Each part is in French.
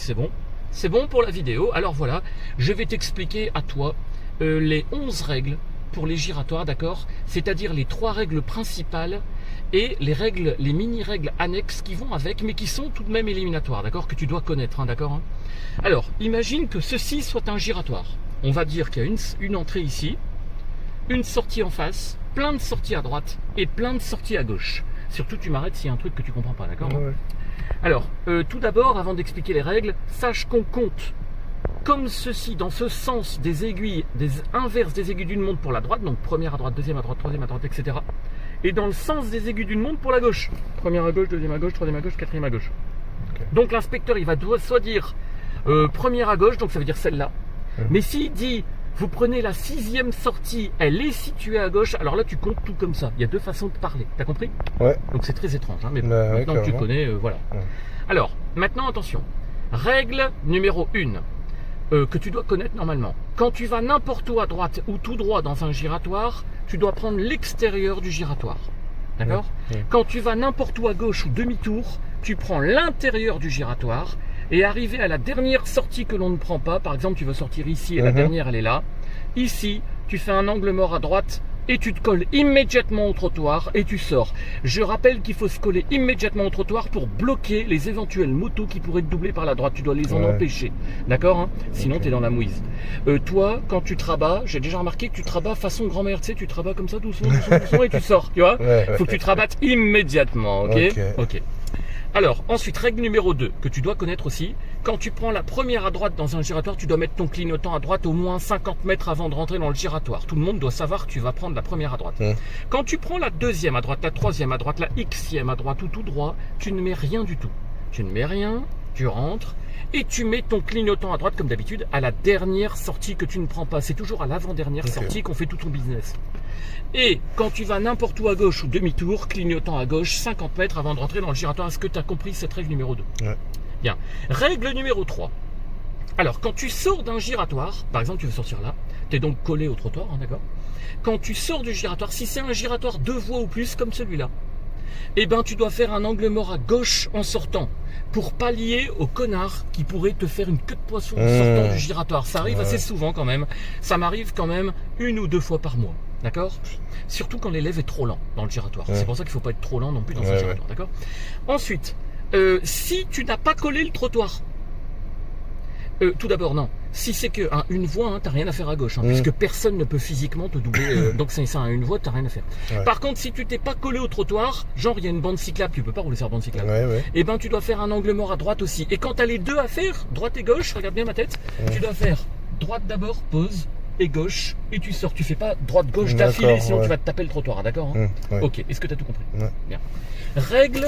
c'est bon. C'est bon pour la vidéo. Alors voilà, je vais t'expliquer à toi les 11 règles pour les giratoires, d'accord? C'est-à-dire les 3 règles principales et les règles, les mini-règles annexes qui vont avec, mais qui sont tout de même éliminatoires, d'accord? Que tu dois connaître, hein, d'accord? Alors, imagine que ceci soit un giratoire. On va dire qu'il y a une entrée ici, une sortie en face, plein de sorties à droite et plein de sorties à gauche. Surtout, tu m'arrêtes s'il y a un truc que tu comprends pas, d'accord? Ouais. Alors, tout d'abord, avant d'expliquer les règles, sache qu'on compte comme ceci, dans ce sens, des aiguilles, des inverses des aiguilles d'une montre pour la droite, donc première à droite, deuxième à droite, troisième à droite, etc. Et dans le sens des aiguilles d'une montre pour la gauche. Première à gauche, deuxième à gauche, troisième à gauche, quatrième à gauche. Okay. Donc l'inspecteur, il va soit dire première à gauche, donc ça veut dire celle-là. Mais s'il dit, vous prenez la 6e sortie, elle est située à gauche, alors là tu comptes tout comme ça. Il y a 2 façons de parler, t'as compris? Ouais. Donc c'est très étrange, hein, mais Bah, maintenant ouais, que tu connais, voilà. Ouais. Alors, maintenant attention. Règle numéro 1. Que tu dois connaître normalement. Quand tu vas n'importe où à droite ou tout droit dans un giratoire, tu dois prendre l'extérieur du giratoire. D'accord? Quand tu vas n'importe où à gauche ou demi-tour, tu prends l'intérieur du giratoire et arrivé à la dernière sortie que l'on ne prend pas, par exemple tu veux sortir ici et la dernière elle est là, ici tu fais un angle mort à droite et tu te colles immédiatement au trottoir et tu sors. Je rappelle qu'il faut se coller immédiatement au trottoir pour bloquer les éventuelles motos qui pourraient te doubler par la droite. Tu dois les en empêcher. D'accord, hein? Sinon, tu es dans la mouise. Toi, quand tu te rabats, j'ai déjà remarqué que tu te rabats façon grand-mère. Tu sais, tu te rabats comme ça, doucement, doucement, doucement et tu sors. Tu vois? Faut que tu te rabattes immédiatement. Ok. Alors, ensuite, règle numéro 2, que tu dois connaître aussi. Quand tu prends la première à droite dans un giratoire, tu dois mettre ton clignotant à droite au moins 50 mètres avant de rentrer dans le giratoire. Tout le monde doit savoir que tu vas prendre la première à droite. Quand tu prends la deuxième à droite, la troisième à droite, la xème à droite ou tout droit, tu ne mets rien du tout. Tu ne mets rien, tu rentres et tu mets ton clignotant à droite comme d'habitude à la dernière sortie que tu ne prends pas. C'est toujours à l'avant-dernière sortie qu'on fait tout ton business. Et quand tu vas n'importe où à gauche ou demi-tour, clignotant à gauche 50 mètres avant de rentrer dans le giratoire. Est-ce que tu as compris cette règle numéro 2? Bien. Règle numéro 3. Alors, quand tu sors d'un giratoire, par exemple, tu veux sortir là, tu es donc collé au trottoir, hein, d'accord? Quand tu sors du giratoire, si c'est un giratoire 2 voies ou plus comme celui-là, eh ben, tu dois faire un angle mort à gauche en sortant pour pallier au connard qui pourrait te faire une queue de poisson en sortant du giratoire. Ça arrive assez souvent quand même. Ça m'arrive quand même 1 ou 2 fois par mois. D'accord? Surtout quand l'élève est trop lent dans le giratoire. C'est pour ça qu'il ne faut pas être trop lent non plus dans un giratoire. D'accord? Ensuite, si tu n'as pas collé le trottoir, tout d'abord, non. Si c'est qu'une voie, hein, tu n'as rien à faire à gauche, hein, puisque personne ne peut physiquement te doubler. Donc, c'est ça, une voie, tu n'as rien à faire. Par contre, si tu t'es pas collé au trottoir, genre, il y a une bande cyclable, tu peux pas rouler sur la bande cyclable. Et ben, tu dois faire un angle mort à droite aussi. Et quand tu as les deux à faire, droite et gauche, regarde bien ma tête, tu dois faire droite d'abord, pause, et gauche, et tu sors. Tu fais pas droite-gauche d'affilée, sinon tu vas te taper le trottoir, d'accord, hein? Ok, est-ce que tu as tout compris? Bien. Règle.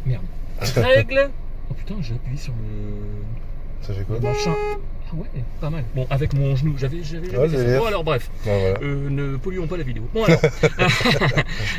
Merde. Règle. Oh putain, j'ai appuyé sur le. Ça fait quoi? Le machin. Ah ouais, pas mal. Bon, avec mon genou, j'avais bon, alors bref, ne polluons pas la vidéo. Bon alors,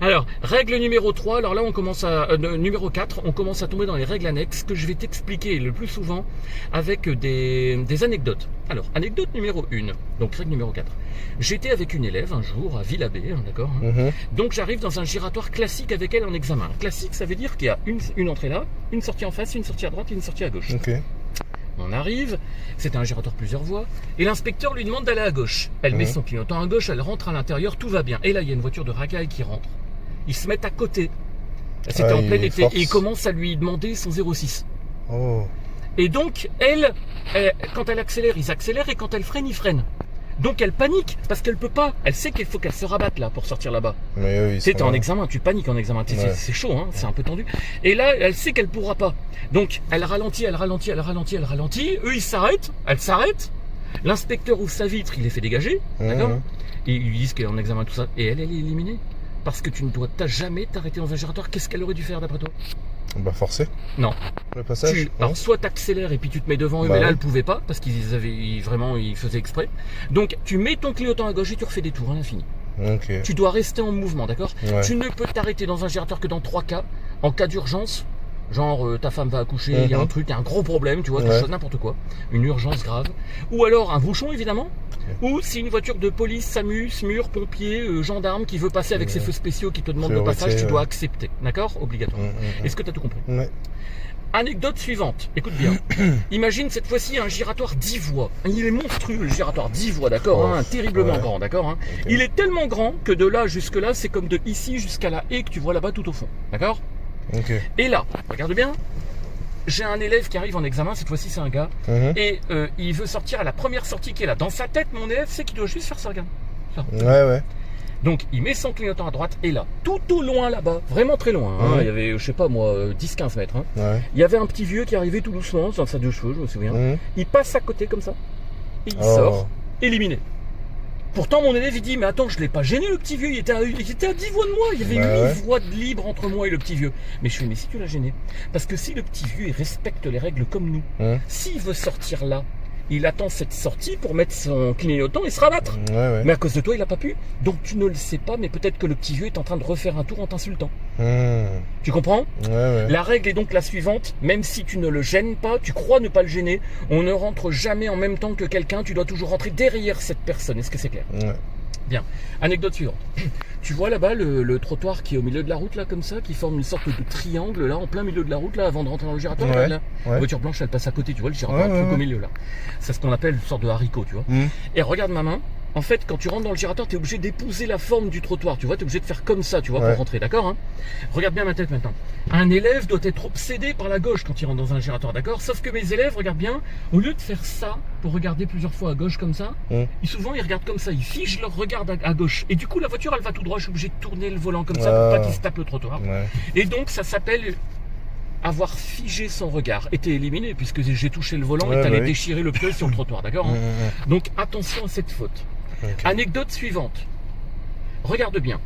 alors règle numéro 3, alors là on commence à, numéro 4, on commence à tomber dans les règles annexes que je vais t'expliquer le plus souvent avec des anecdotes. Alors, anecdote numéro 1, donc règle numéro 4. J'étais avec une élève un jour à Villabé, hein, d'accord, hein. Donc j'arrive dans un giratoire classique avec elle en examen. Classique, ça veut dire qu'il y a une entrée là, une sortie en face, une sortie à droite et une sortie à gauche. On arrive, c'était un giratoire plusieurs voies, et l'inspecteur lui demande d'aller à gauche. Elle met son clignotant à gauche, elle rentre à l'intérieur, tout va bien. Et là, il y a une voiture de racaille qui rentre. Ils se mettent à côté. C'était en plein été, et ils commencent à lui demander son 06. Et donc, elle, quand elle accélère, ils accélèrent, et quand elle freine, ils freinent. Donc elle panique, parce qu'elle peut pas, elle sait qu'il faut qu'elle se rabatte là pour sortir là-bas. T'es en examen, tu paniques en examen, c'est chaud, hein, c'est un peu tendu. Et là, elle sait qu'elle pourra pas. Donc elle ralentit, elle ralentit, elle ralentit, elle ralentit. Eux ils s'arrêtent, elle s'arrête. L'inspecteur ouvre sa vitre, il les fait dégager, d'accord? Et ils lui disent qu'elle est en examen tout ça. Et elle est éliminée. Parce que tu ne dois jamais t'arrêter dans un giratoire. Qu'est-ce qu'elle aurait dû faire d'après toi? Bah forcer. Non. Le passage. Alors soit t'accélères et puis tu te mets devant eux, mais là elle pouvait pas parce qu'ils avaient vraiment ils faisaient exprès. Donc tu mets ton clignotant à gauche et tu refais des tours à l'infini. Tu dois rester en mouvement, d'accord? Tu ne peux t'arrêter dans un giratoire que dans 3 cas. En cas d'urgence, genre ta femme va accoucher, il y a un truc, il y a un gros problème, tu vois, quelque chose, n'importe quoi, une urgence grave. Ou alors un bouchon évidemment. Ou si une voiture de police, SAMU, SMUR, pompier, gendarme qui veut passer avec ses feux spéciaux qui te demandent le passage, tu dois accepter, d'accord? Obligatoire. Est-ce que tu as tout compris? Anecdote suivante, écoute bien. Imagine cette fois-ci un giratoire 10 voies. Il est monstrueux le giratoire 10 voies, d'accord, hein, terriblement grand, d'accord, hein. Okay. Il est tellement grand que de là jusque là, c'est comme de ici jusqu'à la haie que tu vois là-bas tout au fond, d'accord. Et là, regarde bien, j'ai un élève qui arrive en examen, cette fois-ci c'est un gars, et il veut sortir à la première sortie qui est là. Dans sa tête, mon élève sait qu'il doit juste faire ça, regarde. Ça. Ouais. Donc il met son clignotant à droite et là, tout au loin là-bas, vraiment très loin, hein, il y avait, je sais pas moi, 10-15 mètres, hein, il y avait un petit vieux qui arrivait tout doucement, dans sa 2 cheveux, je me souviens, il passe à côté comme ça, et il sort, éliminé. Pourtant mon élève il dit, mais attends, je l'ai pas gêné le petit vieux, il était à 10 voix de moi, il y avait 8 voix de libre entre moi et le petit vieux. Mais je fais, mais si tu l'as gêné, parce que si le petit vieux il respecte les règles comme nous, s'il veut sortir là, il attend cette sortie pour mettre son clignotant et se rabattre. Mais à cause de toi, il n'a pas pu. Donc tu ne le sais pas, mais peut-être que le petit vieux est en train de refaire un tour en t'insultant. Tu comprends? La règle est donc la suivante. Même si tu ne le gênes pas, tu crois ne pas le gêner, on ne rentre jamais en même temps que quelqu'un. Tu dois toujours rentrer derrière cette personne. Est-ce que c'est clair? Bien. Anecdote suivante. Tu vois là-bas le trottoir qui est au milieu de la route, là, comme ça, qui forme une sorte de triangle, là, en plein milieu de la route, là, avant de rentrer dans le giratoire, là. La voiture blanche, elle passe à côté, tu vois, le giratoire, le truc au milieu, là. C'est ce qu'on appelle une sorte de haricot, tu vois. Et regarde ma main. En fait, quand tu rentres dans le giratoire, tu es obligé d'épouser la forme du trottoir, tu vois, tu es obligé de faire comme ça, tu vois, pour rentrer, d'accord, hein. Regarde bien ma tête maintenant. Un élève doit être obsédé par la gauche quand il rentre dans un giratoire, d'accord. Sauf que mes élèves, regarde bien, au lieu de faire ça, pour regarder plusieurs fois à gauche comme ça, souvent ils regardent comme ça, ils figent leur regard à gauche. Et du coup, la voiture, elle va tout droit, je suis obligé de tourner le volant comme ça pour pas qu'il se tape le trottoir. Et donc, ça s'appelle avoir figé son regard. Et t'es éliminé, puisque j'ai touché le volant et t'allais déchirer le pneu sur le trottoir, d'accord, hein. Donc, attention à cette faute. Anecdote suivante. Regarde bien.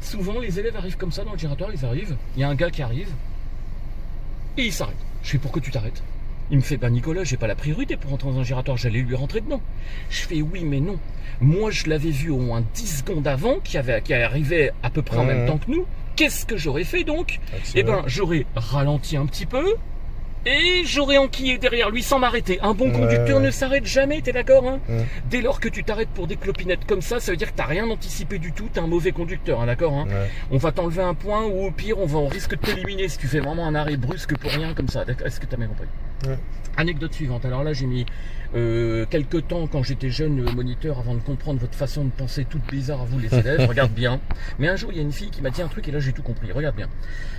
Souvent, les élèves arrivent comme ça dans le giratoire, ils arrivent, il y a un gars qui arrive, et il s'arrête. Je fais, pourquoi tu t'arrêtes? Il me fait, bah Nicolas, j'ai pas la priorité pour rentrer dans un giratoire, j'allais lui rentrer dedans. Je fais, oui, mais non. Moi, je l'avais vu au moins 10 secondes avant, qui arrivait à peu près en même temps que nous. Qu'est-ce que j'aurais fait donc? Eh ben, j'aurais ralenti un petit peu, et j'aurais enquillé derrière lui sans m'arrêter. Un bon conducteur ne s'arrête jamais, t'es d'accord, hein? Dès lors que tu t'arrêtes pour des clopinettes comme ça veut dire que t'as rien anticipé du tout, t'es un mauvais conducteur, hein, d'accord, hein? On va t'enlever un point, ou au pire, on risque de t'éliminer si tu fais vraiment un arrêt brusque pour rien comme ça. Est-ce que t'as bien compris? Anecdote suivante. Alors là, j'ai mis quelques temps quand j'étais jeune moniteur avant de comprendre votre façon de penser toute bizarre à vous les élèves. Regarde bien. Mais un jour, il y a une fille qui m'a dit un truc et là, j'ai tout compris. Regarde bien.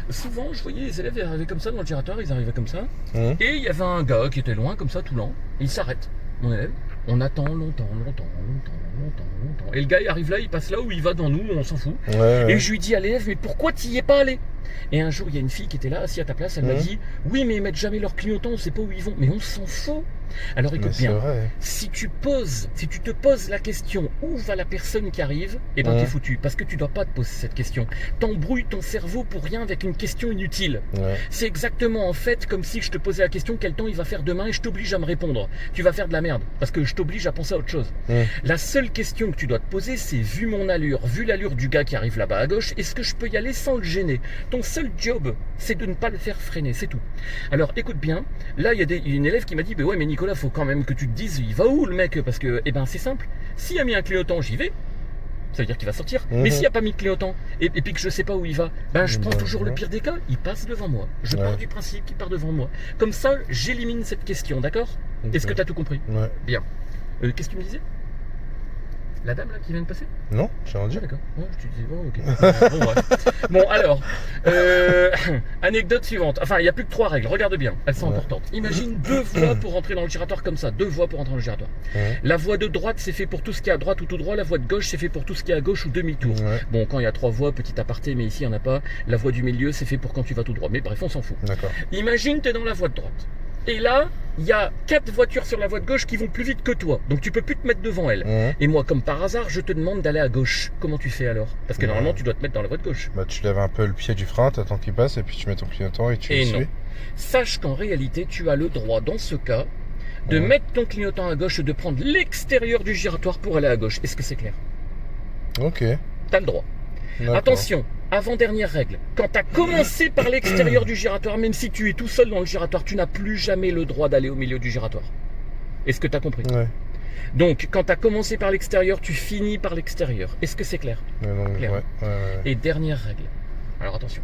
Souvent, je voyais les élèves arriver comme ça dans le giratoire, ils arrivaient comme ça. Et il y avait un gars qui était loin comme ça, tout lent. Il s'arrête, mon élève. On attend longtemps. Et le gars, il arrive là, il passe là où il va dans nous, on s'en fout. Et je lui dis à l'élève, mais pourquoi t'y es pas allé? Et un jour, il y a une fille qui était là, assise à ta place, elle m'a dit, oui, mais ils mettent jamais leur clignotant, on sait pas où ils vont. Mais on s'en fout. Alors écoute bien, si tu te poses la question où va la personne qui arrive, eh ben t'es foutu, parce que tu dois pas te poser cette question. T'embrouilles ton cerveau pour rien avec une question inutile. C'est exactement en fait comme si je te posais la question quel temps il va faire demain et je t'oblige à me répondre. Tu vas faire de la merde, parce que je t'oblige à penser à autre chose. La seule question que tu dois te poser, c'est vu mon allure, vu l'allure du gars qui arrive là-bas à gauche, est-ce que je peux y aller sans le gêner? Ton seul job, c'est de ne pas le faire freiner, c'est tout. Alors écoute bien, là il y a une élève qui m'a dit, bah ouais mais Nicolas, faut quand même que tu te dises, il va où le mec? Parce que, eh ben c'est simple, s'il a mis un clignotant, j'y vais, ça veut dire qu'il va sortir. Mais s'il n'y a pas mis de clignotant, et puis que je sais pas où il va, ben je prends toujours le pire des cas, il passe devant moi. Je pars du principe qu'il part devant moi. Comme ça, j'élimine cette question, d'accord? Est-ce que tu as tout compris? Bien. Qu'est-ce que tu me disais? La dame là qui vient de passer? Non, j'ai rien dit. D'accord. Oh, je te disais, bon, ok. Bon, bref. Bon, alors, anecdote suivante. Enfin, il n'y a plus que 3 règles. Regarde bien, elles sont importantes. Imagine 2 voies pour rentrer dans le giratoire comme ça. 2 voies pour rentrer dans le giratoire. La voie de droite, c'est fait pour tout ce qui est à droite ou tout droit. La voie de gauche, c'est fait pour tout ce qui est à gauche ou demi-tour. Bon, quand il y a 3 voies, petit aparté, mais ici, il n'y en a pas. La voie du milieu, c'est fait pour quand tu vas tout droit. Mais bref, on s'en fout. Imagine, tu es dans la voie de droite. Et là, il y a 4 voitures sur la voie de gauche qui vont plus vite que toi. Donc tu peux plus te mettre devant elles. Et moi, comme par hasard, je te demande d'aller à gauche. Comment tu fais alors? Parce que normalement, tu dois te mettre dans la voie de gauche. Bah, tu lèves un peu le pied du frein, t'attends qu'il passe, et puis tu mets ton clignotant et tu le suis. Sache qu'en réalité, tu as le droit, dans ce cas, de mettre ton clignotant à gauche et de prendre l'extérieur du giratoire pour aller à gauche. Est-ce que c'est clair? Ok. T'as le droit. Attention, avant-dernière règle, quand tu as commencé par l'extérieur du giratoire, même si tu es tout seul dans le giratoire, tu n'as plus jamais le droit d'aller au milieu du giratoire. Est-ce que tu as compris? Donc, quand tu as commencé par l'extérieur, tu finis par l'extérieur. Est-ce que c'est clair? Clair. Et dernière règle. Alors attention.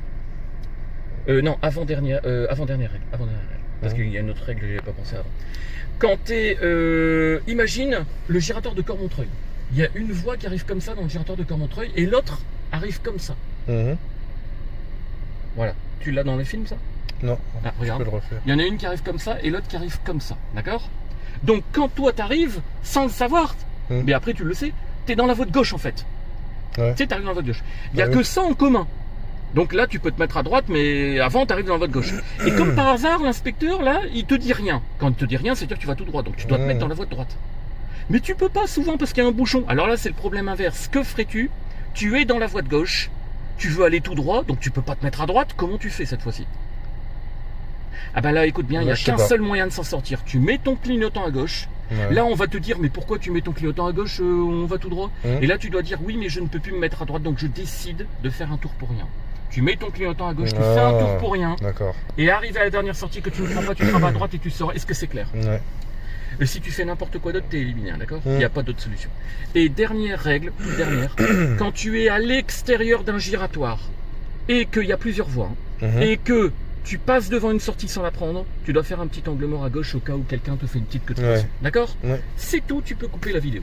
Non, avant-dernière règle. Avant-dernière règle. Parce qu'il y a une autre règle que je n'avais pas pensé avant. Quand tu es... imagine le giratoire de Cormontreuil. Il y a une voie qui arrive comme ça dans le giratoire de Cormontreuil et l'autre arrive comme ça. Voilà. Tu l'as dans les films, ça? Non, Ah, je regarde. peux le refaire. Il y en a une qui arrive comme ça et l'autre qui arrive comme ça. D'accord? Donc quand toi t'arrives, sans le savoir, mais après tu le sais, t'es dans la voie de gauche en fait. Ouais. Tu sais, t'arrives dans la voie de gauche. Il n'y a Ah que oui. ça en commun. Donc là, tu peux te mettre à droite, mais avant, t'arrives dans la voie de gauche. Et comme par hasard, l'inspecteur, là, il te dit rien. Quand il te dit rien, c'est-à-dire que tu vas tout droit. Donc tu dois te mettre dans la voie de droite. Mais tu peux pas souvent parce qu'il y a un bouchon. Alors là, c'est le problème inverse. Que ferais-tu? Tu es dans la voie de gauche. Tu veux aller tout droit, donc tu peux pas te mettre à droite. Comment tu fais cette fois-ci? Ah ben là, écoute bien, il n'y a Je sais qu'un pas. seul moyen de s'en sortir. Tu mets ton clignotant à gauche. Ouais. Là, on va te dire, mais pourquoi tu mets ton clignotant à gauche? On va tout droit. Et là, tu dois dire, oui, mais je ne peux plus me mettre à droite, donc je décide de faire un tour pour rien. Tu mets ton clignotant à gauche, tu fais un tour pour rien. D'accord. Et arrivé à la dernière sortie que tu ne prends pas, tu travailles à droite et tu sors. Est-ce que c'est clair? Ouais. Et si tu fais n'importe quoi d'autre, t'es éliminé, d'accord? Il n'y a pas d'autre solution. Et dernière règle, quand tu es à l'extérieur d'un giratoire et qu'il y a plusieurs voies, et que tu passes devant une sortie sans la prendre, tu dois faire un petit angle mort à gauche au cas où quelqu'un te fait une petite queue de poisson. D'accord? Ouais. C'est tout, tu peux couper la vidéo.